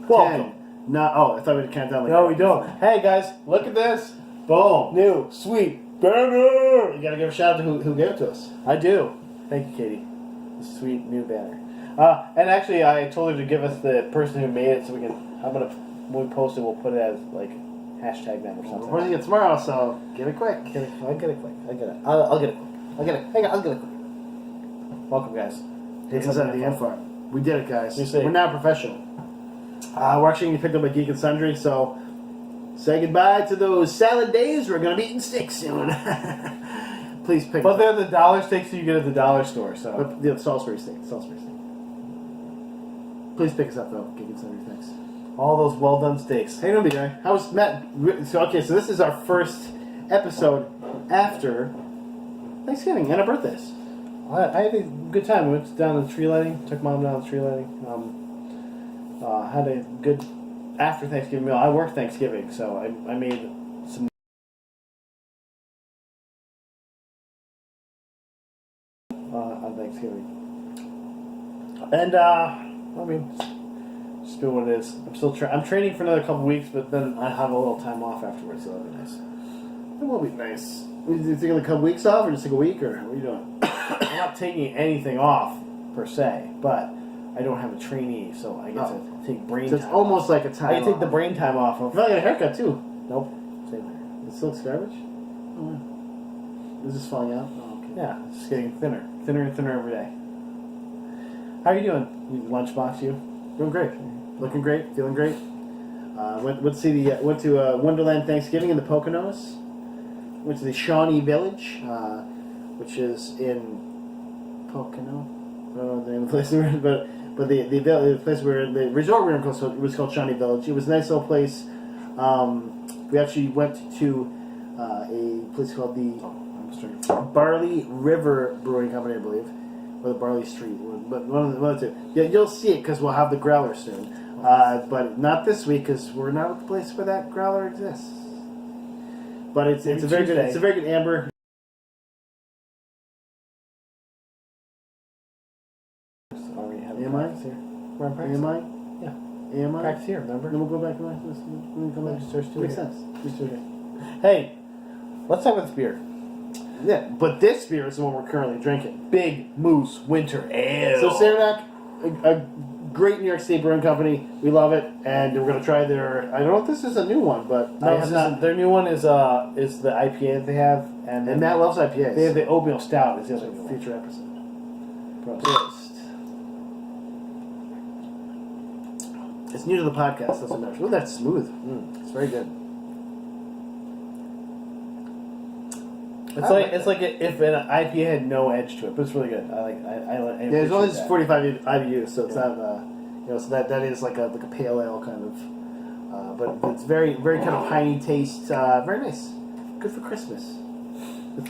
Welcome. 10. No, I thought we'd count down like No, we don't. Hey, guys, look at this. Boom. New, sweet banner. You gotta give a shout out to who gave it to us. I do. Thank you, Katie. The sweet new banner. And actually, I told her to give us the person who made it so we can. When we post it, we'll put it as like hashtag them or something. We're posting it tomorrow, so get it quick. I'll get it quick. I'll get it. I'll get it quick. I'll get it. Hey, I'll get it quick. Welcome, guys. This is at the end farm. We did it, guys. We're now professional. We're actually going to pick up a Geek and Sundry, so say goodbye to those salad days. We're going to be eating steaks soon. Please pick But they're the dollar steaks that you get at the dollar store, so. The Salisbury steak. Please pick us up, though. Geek and Sundry, thanks. All those well done steaks. Hey, nobody guy. How's Matt? So this is our first episode after Thanksgiving and our birthdays. I had a good time. We went down to the tree lighting. Took Mom down to the tree lighting. Had a good after Thanksgiving meal. I worked Thanksgiving, so I made some on Thanksgiving. And just do what it is. I'm still I'm training for another couple weeks, but then I have a little time off afterwards, so that'll be nice. It will be nice. You taking a couple weeks off, or just take a week, or what are you doing? I'm not taking anything off per se, but I don't have a trainee, so I get to take brain time. So it's almost like a time. I can take the brain time off of. I got a haircut too. Nope. Same hair. It still looks garbage. Oh, yeah. Is this falling out? Oh, okay. Yeah, it's just getting thinner and thinner every day. How are you doing? You lunchbox you? Doing great. Looking great. Feeling great. Went to Wonderland Thanksgiving in the Poconos. Went to the Shawnee Village, which is in Pocono. I don't know the name of the place, but the place where the resort we were in was called Shawnee Village. It was a nice little place. We actually went to a place called the Barley River Brewing Company, I believe, or the Barley Street, but one of the two. Yeah, you'll see it because we'll have the growler soon, but not this week because we're not at the place where that growler exists. But it's a very good amber. AMI? We're on practice. AMI? Yeah. AMI? Practice here, remember? Then we'll go back to my... Makes sense. Hey, let's talk about this beer. Yeah, but this beer is the one we're currently drinking. Big Moose Winter Ale. So Saranac, a great New York State brewing company. We love it, and we're going to try their... I don't know if this is a new one, but... No, their new one is the IPA that they have. And Matt loves IPAs. They have the oatmeal stout. It's a future episode. Prost. It's new to the podcast. That's what matters. Ooh, that's smooth. It's very good. It's like if an IPA had no edge to it, but it's really good. I there's only 45 IBUs, so it's not so that is like a pale ale kind of, but it's very kind of piney taste. Very nice. Good for Christmas.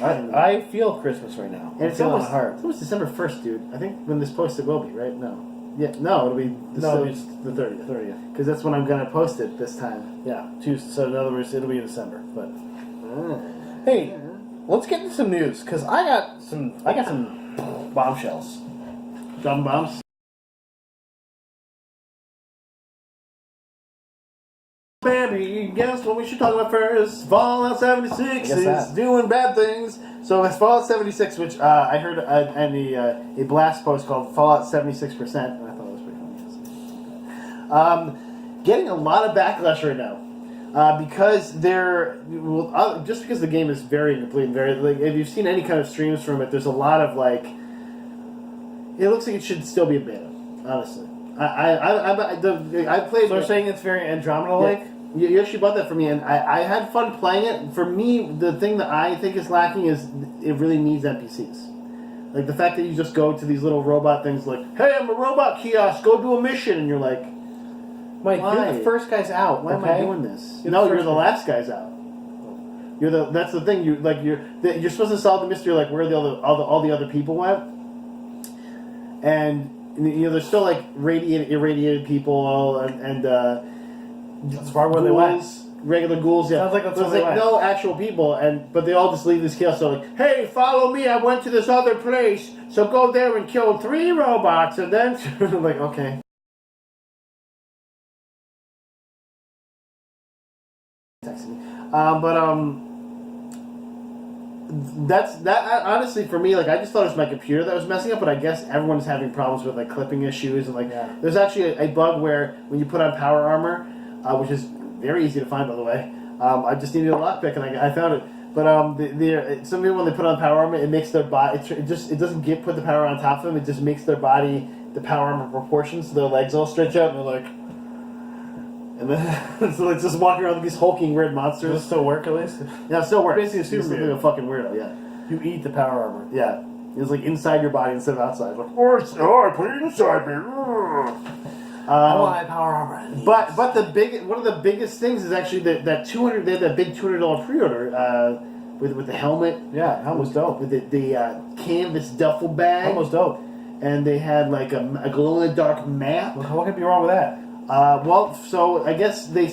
I feel Christmas right now. And it's almost December 1st, dude. I think when this posted will be right. No. Yeah, no, it'll be the 30th. 30th, because that's when I'm gonna post it this time. Yeah, so in other words, it'll be in December. But hey, let's get into some news because I got some bombshells. Drum bombs. Baby, guess what we should talk about first? Fallout 76 is doing bad things. So it's Fallout 76, which I heard a blast post called Fallout 76%, and I thought it was pretty funny. Getting a lot of backlash right now because just because the game is very incomplete and very if you've seen any kind of streams from it, there's a lot of it looks like it should still be a beta. Honestly, I played. So you're saying it's very Andromeda-like? Yeah. You actually bought that for me, and I had fun playing it. For me, the thing that I think is lacking is it really needs NPCs. Like the fact that you just go to these little robot things like, hey, I'm a robot kiosk, go do a mission, and you're like, Mike, you're the first guys out. Why am I doing this? You're the last guys out. That's the thing. You're supposed to solve the mystery, like where all the other people went, and there's still irradiated people and that's far where they went. Regular ghouls, yeah. Sounds like that's where they went. No actual people, but they all just leave this chaos. So like, hey, follow me. I went to this other place, so go there and kill 3 robots, and then like, okay. texting me. That's honestly for me. Like I just thought it was my computer that was messing up, but I guess everyone's having problems with like clipping issues and like. Yeah. There's actually a bug where when you put on power armor, which is very easy to find by the way. I just needed a lockpick and I found it. But some people when they put on power armor, it makes their body. It doesn't put the power on top of them. It just makes their body the power armor proportions, so their legs all stretch out and they're like. And then so it's just walking around with these hulking weird monsters. Does it still work at least? Yeah, it still works. Basically a super like a fucking weirdo. Yeah. You eat the power armor. Yeah, it's like inside your body instead of outside. Like, I put it inside me. I want my power armor. But one of the biggest things is actually that $200. They had that big $200 pre-order with the helmet. Yeah, helmet was dope. With the canvas duffel bag. Helmet was dope. And they had like a glow in the dark map. Well, what could be wrong with that? Well, so I guess people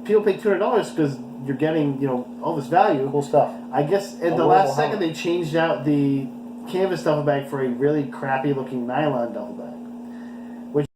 pay $200 because you're getting all this value. Cool stuff. I guess at the last second they changed out the canvas duffel bag for a really crappy looking nylon duffel bag, which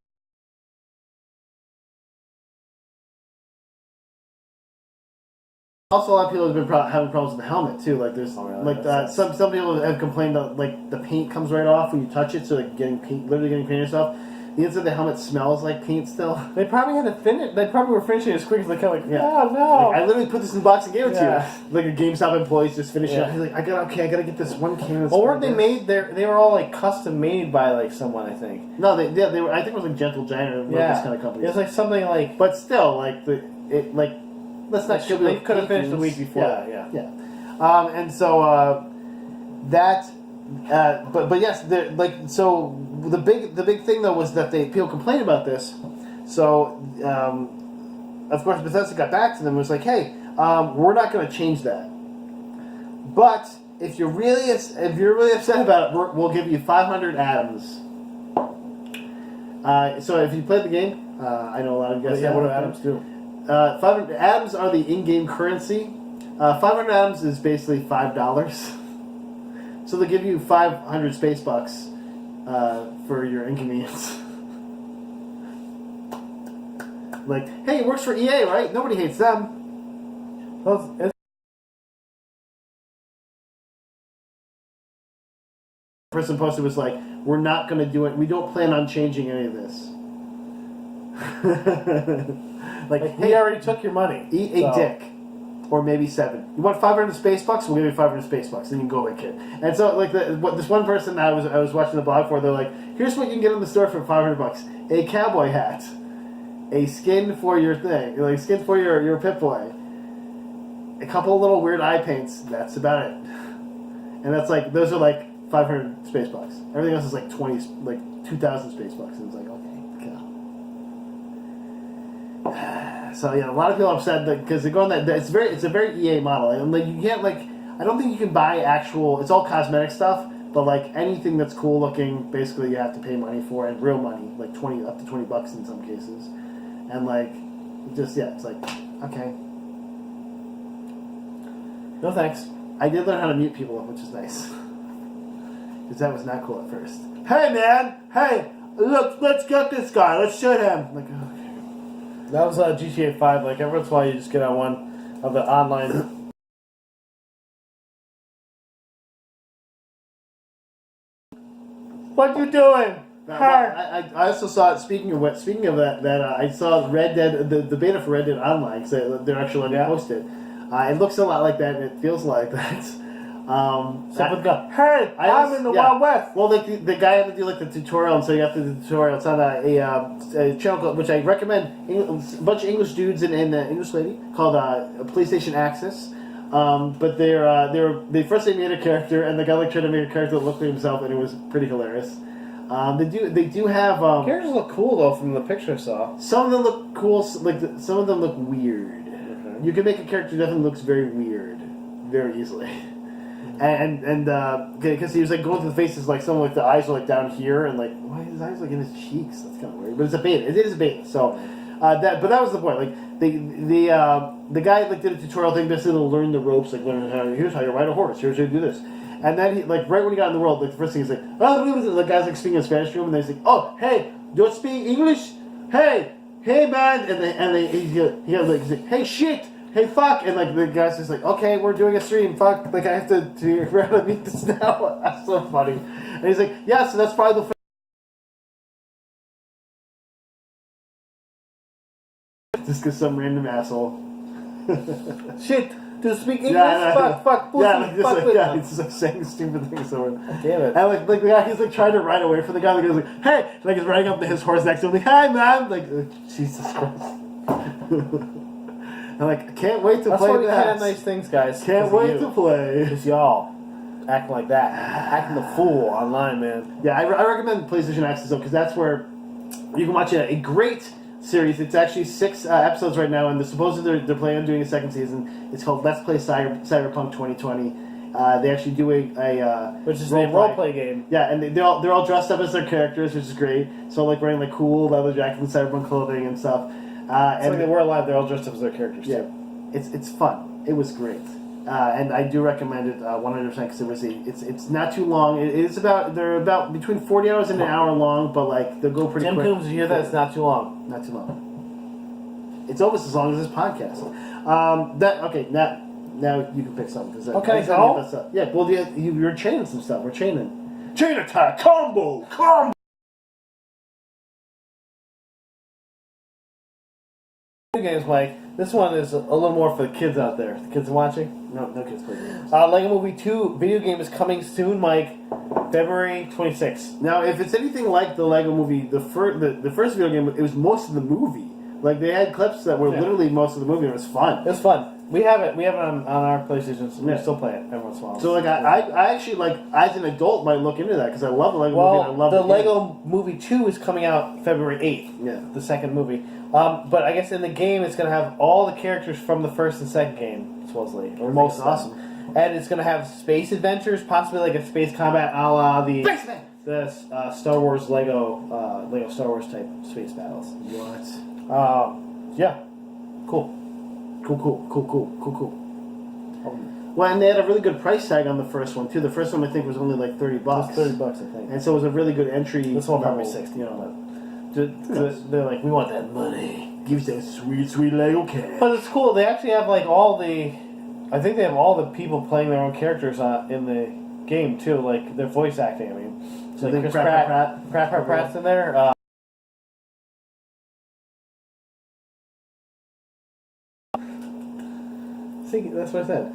also a lot of people have been having problems with the helmet too. Like there's some people have complained that like the paint comes right off when you touch it, so like literally getting paint yourself. The inside of the helmet smells like paint still. They probably had to finish. They probably were finishing it as quick as they could. Like, oh no! Like, I literally put this in the box and gave it to you. Like a GameStop employee's just finishing it. He's like, I gotta get this one canvas. Well, weren't they made? They were all like custom made by like someone, I think. No, they were. I think it was like Gentle Giant or this kind of company. It's like something like. But still, like let's not. They could have finished the week before. Yeah. And so that. But yes, so the big thing though was that people complained about this, so of course Bethesda got back to them and was like, hey, we're not going to change that, but if you're really upset about it, we'll give you 500 atoms. So if you played the game, I know a lot of you guys. Yeah, what do atoms do? 500 atoms are the in-game currency. 500 atoms is basically $5. So they'll give you 500 space bucks for your inconvenience. Like, hey, it works for EA, right? Nobody hates them. Well, the person posted was like, we're not going to do it. We don't plan on changing any of this. like hey, we already took your money. Eat a dick. Or maybe 7. You want 500 space bucks? We'll give you 500 space bucks. Then you can go away, kid. And so, like, this one person I was watching the blog for, they're like, here's what you can get in the store for 500 bucks: a cowboy hat, a skin for your thing, like skin for your Pip-Boy, a couple of little weird eye paints. That's about it. And that's like those are like 500 space bucks. Everything else is like 2,000 space bucks. And it's like, okay, cool. So yeah, a lot of people are upset because they're going that it's a very EA model, and like you can't I don't think you can buy actual. It's all cosmetic stuff, but like anything that's cool looking, basically you have to pay money for, and real money, like up to $20 in some cases, and like it's like okay, no thanks. I did learn how to mute people, which is nice, because that was not cool at first. Hey man, hey, look, let's get this guy, let's shoot him. Like. Okay. That was GTA 5. Like every once in a while, you just get on one of the online. What you doing? I also saw it. Speaking of that I saw Red Dead the beta for Red Dead Online because they're actually letting me post it. It looks a lot like that, and it feels like that. Hey, I'm in the Wild West. Well, the guy had to do like the tutorial, and so you have to do the tutorial. It's on a channel which I recommend. A bunch of English dudes and an English lady called PlayStation Access. But they first made a character, and the guy tried to make a character that looked like himself, and it was pretty hilarious. They do have characters look cool though from the picture I saw. Some of them look cool, some of them look weird. Okay. You can make a character that definitely looks very weird, very easily. And because he was like going through the faces, like some like the eyes are like down here, and like why are his eyes like in his cheeks? That's kind of weird. But it's a beta. It is a beta. So that was the point. Like the guy like did a tutorial thing, basically to learn the ropes, like learn how here's how you ride a horse. Here's how you do this. And then he right when he got in the world, like the first thing he's like, oh, the guy's like speaking in Spanish to him, and then he's like, oh, hey, do you speak English? Hey man, and he's like, hey shit. hey, fuck, and like the guy's just like, okay, we're doing a stream, fuck, like I have to figure out how to meet this now. That's so funny. And he's like, yeah, so that's probably the just because some random asshole. Shit. To speak English, fuck, pussy, he's just like saying stupid things. So damn it. And like the guy, he's like trying to ride away from the guy. The guy's like, hey, like he's riding up to his horse next to him, like, hi, man, like, Jesus Christ. I'm like, I can't wait to That's play why we that. can't have nice things, guys. Can't wait to play. Because y'all acting like that, acting the fool online, man. Yeah, I recommend PlayStation Access though, because that's where you can watch a great series. It's actually 6 episodes right now, and supposedly they're planning on doing a second season. It's called Let's Play Cyberpunk 2020. They actually do a which is a role-play game. Yeah, and they're all dressed up as their characters, which is great. So like wearing like cool leather jackets and cyberpunk clothing and stuff. It's like they were alive. They're all dressed up as their characters yeah, too. it's fun. It was great, and I do recommend it 100% because it's not too long. They're about between 40 hours and an hour long, but like they'll go pretty quick. Tim Coombs, you hear that? It's not too long. Not too long. It's almost as long as this podcast. Now you can pick something. Okay, go. Yeah, well, you're chaining some stuff. We're chaining. Chain attack combo. Games, Mike. This one is a little more for the kids out there. The kids watching? No kids play games. Lego Movie 2 video game is coming soon, Mike. February 26th. Now, if it's anything like the Lego Movie, the first video game, it was most of the movie. Like they had clips that were literally most of the movie. It was fun. It was fun. We have it on our PlayStation, so we still play it every once in a while. So like I actually like as an adult might look into that because I love the Lego movie. And I love the Lego Movie 2 is coming out February 8th. Yeah, the second movie. But I guess in the game it's going to have all the characters from the first and second game, supposedly, or most of them. Awesome. And it's going to have space adventures, possibly like a space combat, a la the Star Wars Lego Star Wars type space battles. What? Yeah, cool. Well, and they had a really good price tag on the first one too. The first one I think was only like $30. It was $30, I think. And so it was a really good entry. This one probably 60. You know, they're like, we want that money. Give us that sweet Lego cash. But it's cool. They actually have like I think they have all the people playing their own characters in the game too. Like their voice acting. I mean, so like Chris Pratt's in there. That's what I said.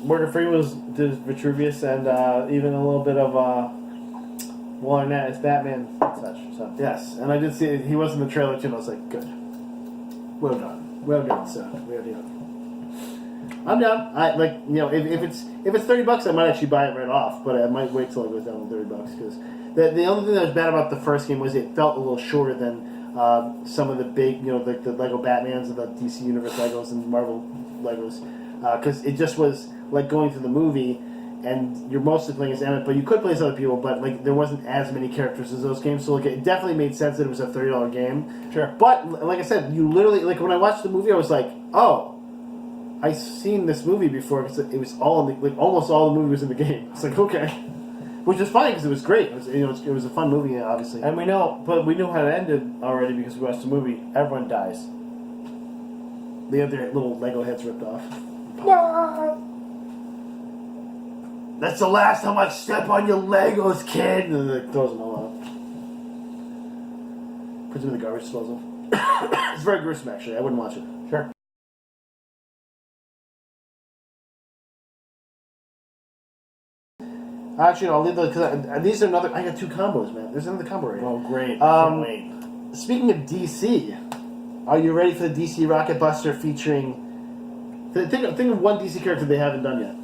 Morgan Freeman did Vitruvius and even a little bit of Will Arnett as Batman and such. So yes, and I did see he was in the trailer too. And I was like, good, well done, sir. Well done. I'm down. I like if it's $30, I might actually buy it right off. But I might wait till it goes down to $30 because the only thing that was bad about the first game was it felt a little shorter than some of the big, like the Lego Batmans and the DC Universe Legos and Marvel Legos, because it just was like going through the movie, and you're mostly playing as Emmett, but you could play as other people, but like there wasn't as many characters as those games, so like it definitely made sense that it was a $30 game. Sure. But like I said, you literally like when I watched the movie, I was like, oh, I've seen this movie before because it was all in the, almost all the movie was in the game. It's like okay. Which was fine because it was great. It was a fun movie, obviously. And we knew how it ended already because we watched the movie. Everyone dies. They have their little Lego heads ripped off. That's the last time I step on your Legos, kid. And then it throws them all out. Puts them in the garbage disposal. It's very gruesome, actually. I wouldn't watch it. Sure. Actually, no, I'll leave those because these are another. I got 2 combos, man. There's another combo right here. Oh, great! Can't wait. Speaking of DC, are you ready for the DC Rocket Buster featuring? Think of one DC character they haven't done yet.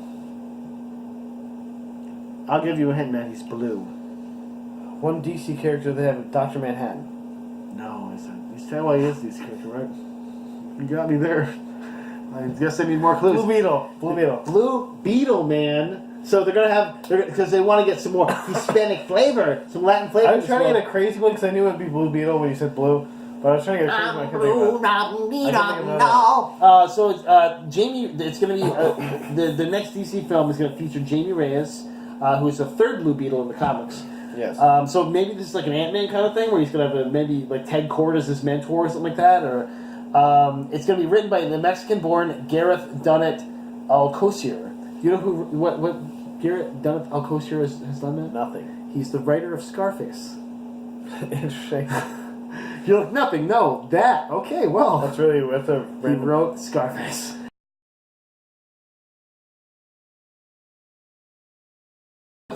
I'll give you a hint, man. He's blue. One DC character they have, Dr. Manhattan. No, he's tell why he is DC character, right? You got me there. I guess I need more clues. Blue Beetle. Blue Beetle, man. So they're gonna have because they want to get some more Hispanic flavor, some Latin flavor. I was trying to get a crazy one because I knew it would be Blue Beetle when you said blue, but I was trying to get a crazy one. I couldn't So Jamie, it's gonna be the next DC film is gonna feature Jamie Reyes, who is the 3rd Blue Beetle in the comics. Yes. So maybe this is like an Ant-Man kind of thing where he's gonna have maybe like Ted Kord as his mentor or something like that, or It's going to be written by the Mexican-born Gareth Dunnett Alcocer. You know what Gareth Dunnett Alcocer has done that? Nothing. He's the writer of Scarface. Interesting. You're like, nothing, no, that. Okay, well. That's really with a He wrote Scarface.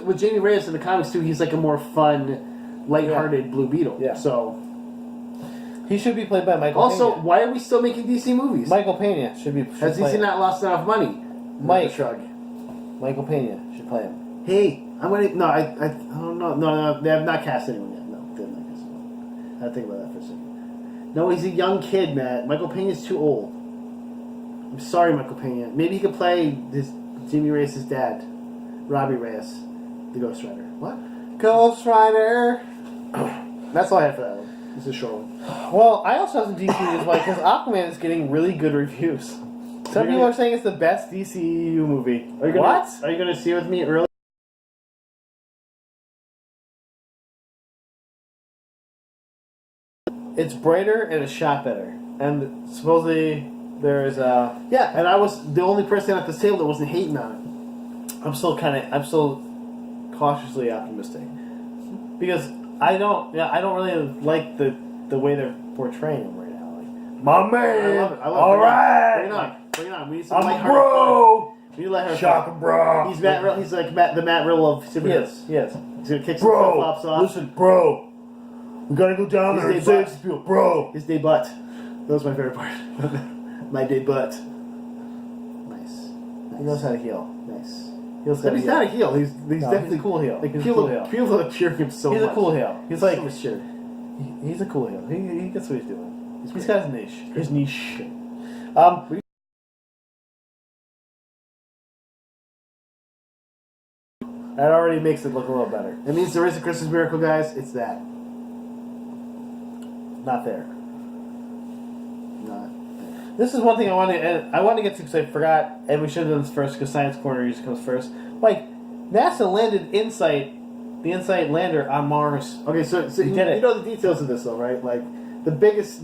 With Jamie Reyes in the comics, too, he's like a more fun, lighthearted Blue Beetle. Yeah. So, he should be played by Michael also, Pena. why are we still making DC movies? Michael Pena should be. Has DC not lost enough money? Mike. Shrug. Michael Pena should play him. Hey, I'm gonna. No, I don't know. No, they have not cast anyone yet. No, they have not cast anyone. I had to think about that for a second. No, he's a young kid, Matt. Michael Pena's too old. I'm sorry, Michael Pena. Maybe he could play Jimmy Reyes' dad, Robbie Reyes, the Ghost Rider. What? Ghost Rider. That's all I have for that one. It's a short one. Well, I also have some DC news because Aquaman is getting really good reviews. Some people are saying it's the best DCU movie. What? Are you gonna see it with me early? It's brighter and it's shot better. And supposedly there's Yeah, and I was the only person at this table that wasn't hating on it. I'm still cautiously optimistic because I don't really like the way they're portraying him right now. Like, my man, I love it. All right, bring it on. We need some I'm a lighthearted bro. fun. We need to let her Shocker, bro. He's like the Matt Riddle of superheroes. Yes. He's gonna kick some flip-flops off. Listen, bro. We gotta go down there and save these people, bro. His day butt. That was my favorite part. My day butt. Nice. He knows how to heal. Nice. But he's not a heel. He's definitely a cool heel. Like He's a cool heel. people that cheer him so He's much. a cool heel. He's like so sure. he's a cool heel. He gets what he's doing. He's got his niche. His niche. That already makes it look a little better. It means there is a Christmas miracle, guys. It's that. Not there. Not there. This is one thing I want to get to because I forgot, and we should have done this first because Science Corner usually comes first. Like, NASA landed the InSight lander on Mars. Okay, so you know the details of this, though, right? Like, the biggest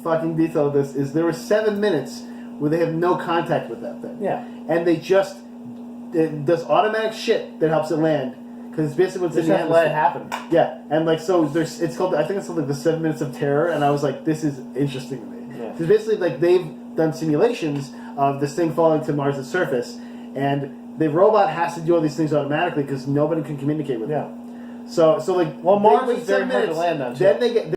fucking detail of this is there were 7 minutes where they have no contact with that thing. Yeah. And it does automatic shit that helps it land. Because it's basically what's in the atmosphere. Let it happen. Yeah, and like so, I think it's called like the 7 minutes of terror, and I was like, this is interesting to me. Yeah. Because basically, like they've done simulations of this thing falling to Mars' surface, and the robot has to do all these things automatically because nobody can communicate with it. Yeah. So like, well, Mars wait is very 7 hard minutes, to land on. then they get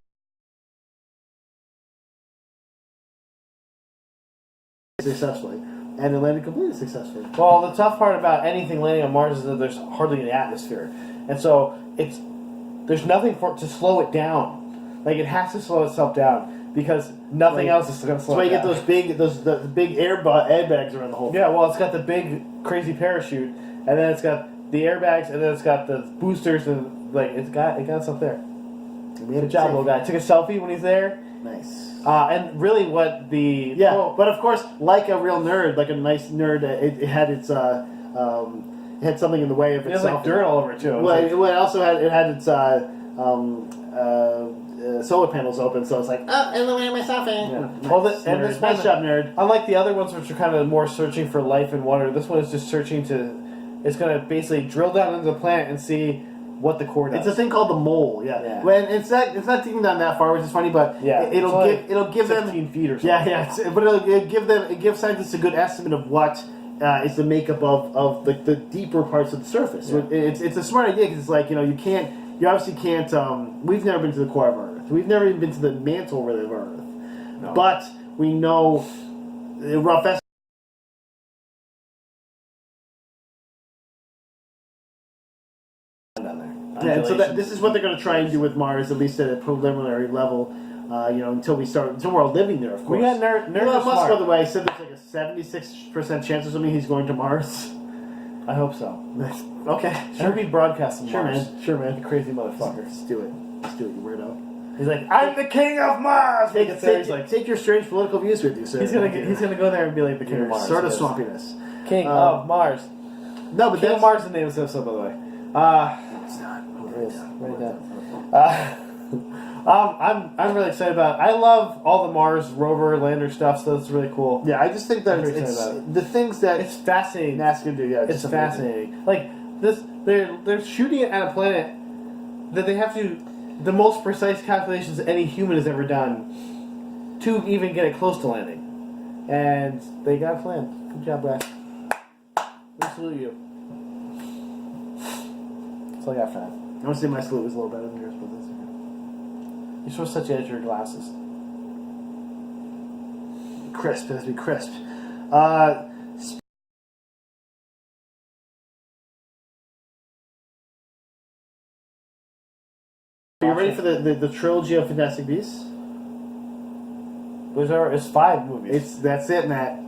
successfully, and it landed completely successfully. Well, the tough part about anything landing on Mars is that there's hardly any atmosphere, and so there's nothing to slow it down. Like it has to slow itself down because nothing else is going to slow it down. That's why you get the big airbags around the whole thing. Yeah, well, it's got the big crazy parachute, and then it's got the airbags, and then it's got the boosters, and like it got stuff there. Good job, little guy. Took a selfie when he's there. Nice. And really, what the but of course, like a real nerd, like a nice nerd, it had its it had something in the way of itself. It has like dirt all over it too. Well, it also had its solar panels open, so it's like, oh, in the way of my selfie. Yeah. Nice, Well, this nice job, nerd. Unlike the other ones, which are kind of more searching for life and water, this one is just searching to. It's going to basically drill down into the planet and see what the core does. It's a thing called the mole. Yeah. When it's not digging down that far, which is funny, but it'll give 16 them feet or something. But it'll give scientists a good estimate of what is the makeup of the deeper parts of the surface. Yeah. It's a smart idea because it's like you obviously can't. We've never been to the core of Earth. We've never even been to the mantle really of Earth. No. But we know the rough estimate. And so this is what they're going to try and do with Mars, at least at a preliminary level. Until we're all living there, of course. We got Elon Musk, by the way, said there's like a 76% chance or something he's going to Mars. I hope so. Okay. Should be broadcasting Mars. Sure, man. You crazy motherfucker. Let's do it, you weirdo. He's like, I'm the king of Mars. Take your strange political views with you, sir. He's gonna go there and be like the king of Mars. Sort of swampiness. King of Mars. No, but King of Mars is the name of this episode, by the way. It's not. It is. Write it down. I'm really excited about it. I love all the Mars rover lander stuff, so it's really cool. Yeah, I just think that I'm very it's excited about the things that It's fascinating. NASA can do. Yeah, It's fascinating. Like this, they're shooting it at a planet that they have to the most precise calculations any human has ever done to even get it close to landing, and they got it planned. Good job, guys. We salute you. That's all I got for that. I want to say my salute was a little better than yours, but that's okay. You're supposed to touch the edge of your glasses. Crisp. It has to be crisp. Are you ready for the trilogy of Fantastic Beasts? It's 5 movies. That's it, Matt.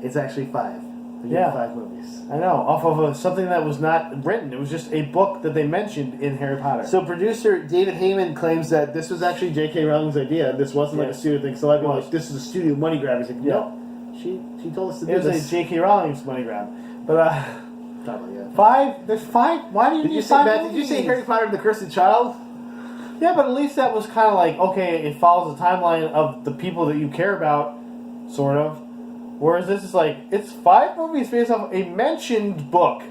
It's actually 5. Yeah. 5 movies. I know, off of something that was not written. It was just a book that they mentioned in Harry Potter. So producer David Heyman claims that this was actually J.K. Rowling's idea. This wasn't like a studio thing. So a lot of people are like, this is a studio money grab. He's like, no, she told us to do this. It was a J.K. Rowling's money grab. But, Probably, yeah. 5? There's 5? Why do you need 5 Matt, movies? did you say Harry Potter and the Cursed Child? Yeah, but at least that was kind of like, okay, it follows the timeline of the people that you care about, sort of. Whereas this is like, it's 5 movies based off a mentioned book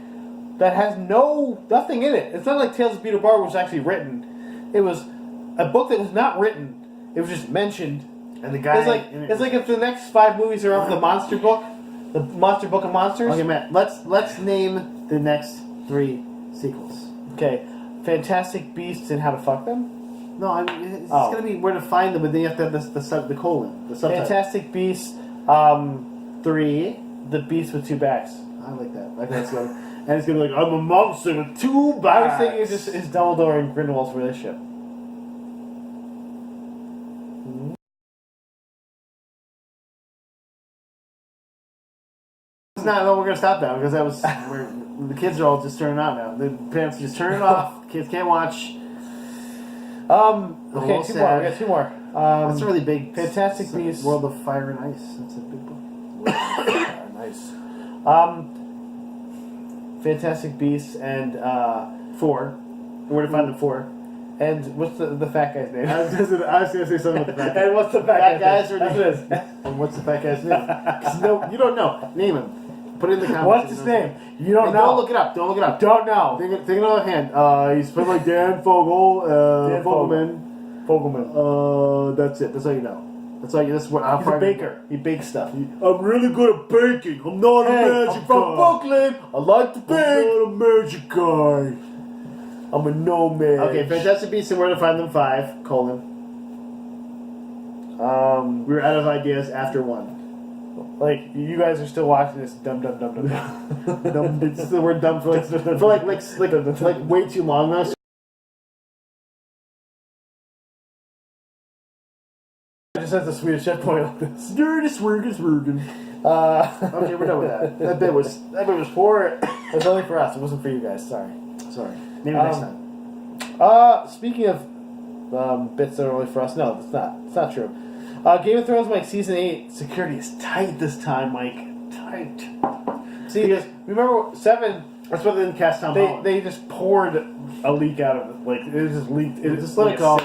that has nothing in it. It's not like Tales of Peter Bar was actually written. It was a book that was not written. It was just mentioned. And the guy... It's like if the next 5 movies are off the Monster Book, the Monster Book of Monsters. Okay, Matt, let's name the next 3 sequels. Okay, Fantastic Beasts and How to Fuck Them. No, I mean, it's going to be where to find them, but then you have to have the colon, the subtitle. Fantastic Beasts, 3. The Beast with 2 backs. I like that. I think that's good. And it's going to be like, I'm a monster with 2 backs. I was thinking it's Dumbledore and Grindelwald's relationship. It's not, no, we're going to stop that because that was, the kids are all just turning out now. The parents just turn it off. Kids can't watch. Okay, 2 more. We got 2 more. That's a really big. Fantastic Beasts. World of Fire and Ice. That's a big book. Nice. Fantastic Beasts and 4. Where to find the 4? and what's the fat guy's name? I was going to say something about the fat guy. And what's the fat guy's name? That's what it is. And what's the fat guy's name? 'Cause no, you don't know. Name him. Put it in the comments. What's his name? You don't know. Don't look it up. Don't look it up. Don't know. Take another hand. He's spelled like Dan Fogel. Dan Fogelman. Fogelman. That's it. That's all you know. That's all you. That's what I'm. He's a baker. He bakes stuff. I'm really good at baking. I'm not a magic I'm from Brooklyn. I like to bake. I'm not a magic guy. I'm a nomad. Okay, Fantastic Beasts and Where to Find Them 5, colon. We were out of ideas after 1. Like, you guys are still watching this dumb. Dumb, it's the word dumb for like way too long now. I just had the Swedish Chef point like this. Dirty Swirgen. Okay, we're done with that. That bit was poor. It was only for us. It wasn't for you guys. Sorry. Maybe next time. Speaking of bits that are only for us, no, it's not. It's not true. Game of Thrones, Mike, Season 8, security is tight this time, Mike. Tight. See, because remember 7... That's what they didn't cast Tom Holland. They just poured a leak out of it. Like, it just leaked. It just let it go.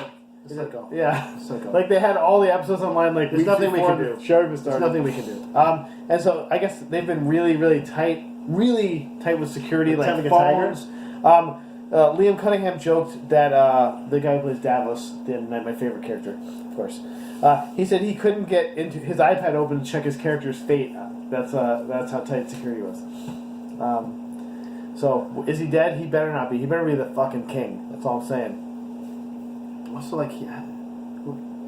Just let it go. Yeah. Just let it go. Like, they had all the episodes online, like, There's nothing we can do. The show even started. There's nothing we can do. And so, I guess they've been really, really tight with security, like a phones. Liam Cunningham joked that the guy who plays Davos, the Night, my favorite character, of course. He said he couldn't get into his iPad open to check his character's fate. That's how tight security was. So is he dead? He better not be. He better be the fucking king. That's all I'm saying. Also, like he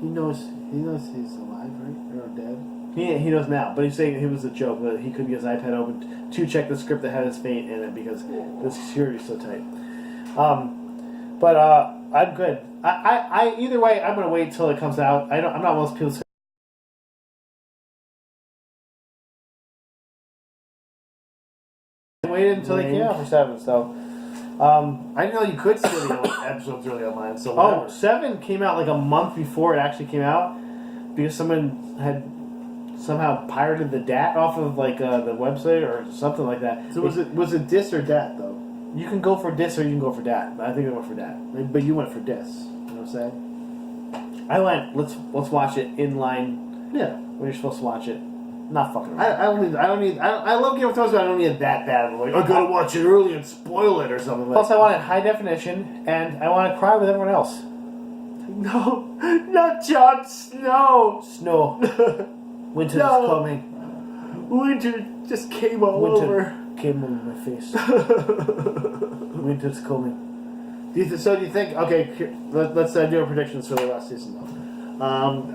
knows he's alive, right? Or dead. He knows now, but he's saying it was a joke that he couldn't get his iPad open to check the script that had his fate in it because the security's so tight. But I'm good. I either way, I'm gonna wait till it comes out. I'm not one of those people. I waited until they came out for 7. So, I didn't know you could see the episodes early online. So 7 came out like a month before it actually came out because someone had somehow pirated the DAT off of like the website or something like that. So was it dis or dat though? You can go for dis or you can go for dat. I think I went for dat. But you went for dis. You know what I'm saying? I went. Let's watch it in line. Yeah. When you're supposed to watch it. Not fucking. I love Game of Thrones, but I don't need it that bad. Like, I gotta watch it early and spoil it or something. Plus, I want it high definition, and I want to cry with everyone else. No, not Jon Snow. Snow. Winter's coming. Winter just came all over. Came on my face. Winter's coming. Do you think? Okay, let's do our predictions for the last season, though.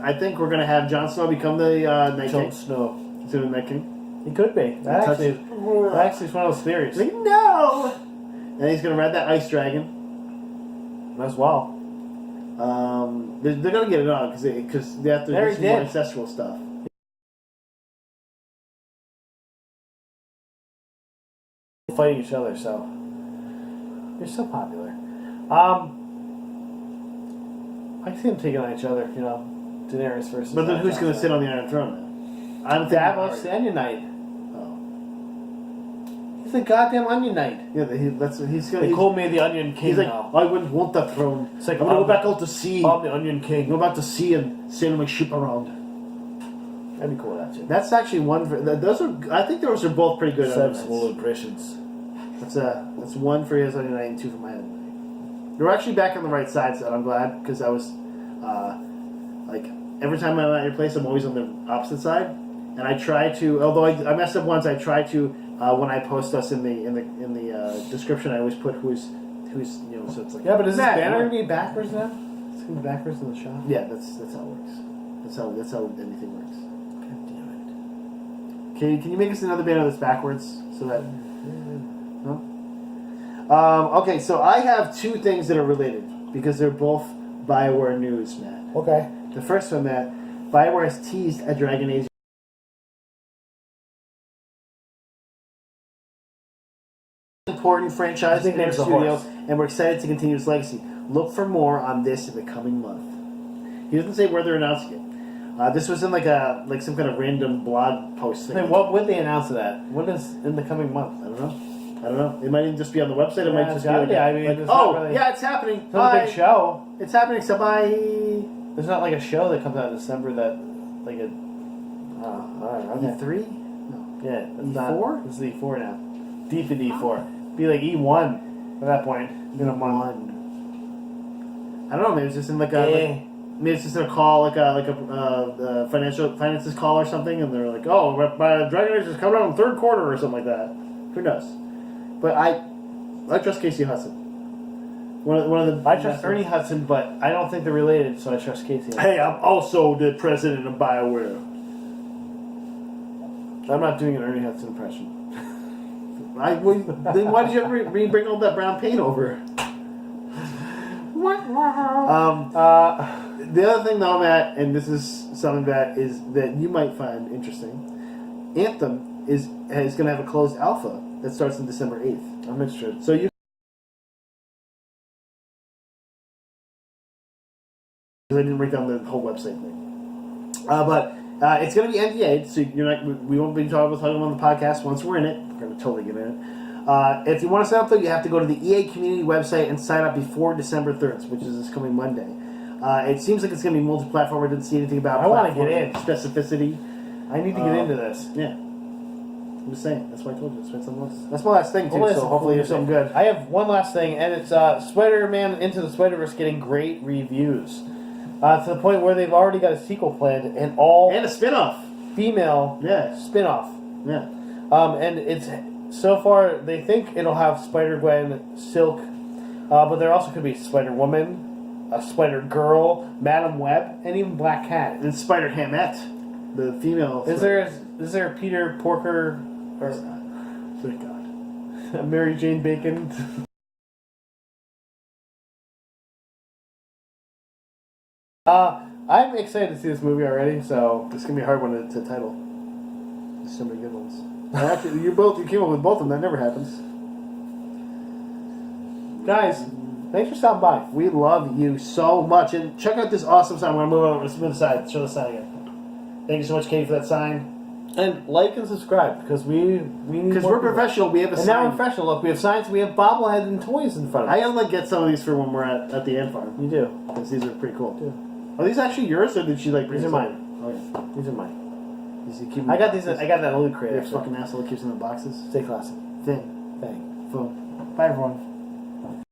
I think we're gonna have Jon Snow become the Night King. Jon Snow. Is he the Night King? He could be. That actually is one of those theories. Like, no. And he's gonna ride that ice dragon as well. They're gonna get it on because they have to do some more ancestral stuff. Fighting each other, so they're so popular. I see them taking on each other, you know, Daenerys versus. But then who's going to sit on the Iron Throne then? I'm Davos, the Onion Knight. Oh, He's the goddamn Onion Knight. yeah, he's going. They call me the Onion King. He's like, now. I wouldn't want that throne. It's like, I'm gonna go back out to sea. I'm the Onion King. Go back to sea and sail my ship around. That'd be cool. That's actually one. Those are. I think those are both pretty good. Sensible impressions. That's one for his Onion Knight and two for my Onion Knight. You're actually back on the right side, so I'm glad because I was like every time I'm at your place, I'm always on the opposite side, and I try to. Although I messed up once, I try to when I post us in the description, I always put who's you know. So it's like yeah, but is this banner gonna be backwards now? It's gonna be backwards in the shop. Yeah, that's how it works. That's how anything works. Can you make us another banner that's backwards so that? No. Okay, so I have two things that are related because they're both Bioware news, Matt. Okay. The first one, Matt, Bioware has teased a Dragon Age important franchise in their studio, and we're excited to continue its legacy. Look for more on this in the coming month. He doesn't say where they're announcing it. This was in like some kind of random blog post thing. Hey, what would they announce that? What is in the coming month? I don't know. It might even just be on the website. It might just be like, yeah, it's happening. It's not a big show. It's happening. So bye. There's not like a show that comes out in December that like a. E3? No. Yeah. E4? It's the E4 now. Deep in E4. Be like E1 at that point. In a month. I don't know. Maybe it's just in like a. Maybe it's just in a call, like a finances call or something, and they're like, "Oh, Dragon Age is coming out in the third quarter" or something like that. Who knows? But I trust Casey Hudson. I trust Ernie Hudson, but I don't think they're related, so I trust Casey. Hey, I'm also the president of Bioware. I'm not doing an Ernie Hudson impression. Then why did you ever bring all that brown paint over? The other thing, though, Matt, and this is something that you might find interesting. Anthem is going to have a closed alpha that starts on December 8th. I'm interested. So you. Because I didn't break down the whole website thing. But it's going to be NDA'd, so we won't be talking about it on the podcast once we're in it. We're going to totally get in it. If you want to sign up, though, you have to go to the EA community website and sign up before December 3rd, which is this coming Monday. It seems like it's going to be multi-platform. I didn't see anything about. I want to get in specificity. I need to get into this. Yeah, I'm just saying. That's why I told you. That's my last thing too. So hopefully there's something good. I have one last thing, and it's Spider-Man Into the Spider-Verse getting great reviews to the point where they've already got a sequel planned and a spin-off. Female spin-off. Yeah. And it's so far they think it'll have Spider-Gwen, Silk, but there also could be Spider-Woman, a Spider-Girl, Madam Web, and even Black Cat. And Spider-Hamette, the female. Is there a Peter Porker or thank God, a Mary Jane Bacon? I'm excited to see this movie already. So this is gonna be a hard one to title. There's so many good ones. Actually, you came up with both of them. That never happens. Guys, thanks for stopping by. We love you so much. And check out this awesome sign. We're going to move over. Let's move the side. Show the sign again. Thank you so much, Katie, for that sign. And like and subscribe because we need because we're professional. We have a sign. And now we're professional. Look, we have signs. We have bobbleheads and toys in front of us. I gotta get some of these for when we're at the ant farm. You do. Because these are pretty cool. You do. Are these actually yours, or did she like? These are mine. Okay. These are mine. Does he keep I got these. I got that loot crate. You're a fucking asshole that keeps them in boxes. Stay classy. Thing. Thank. Boom. Bye, everyone.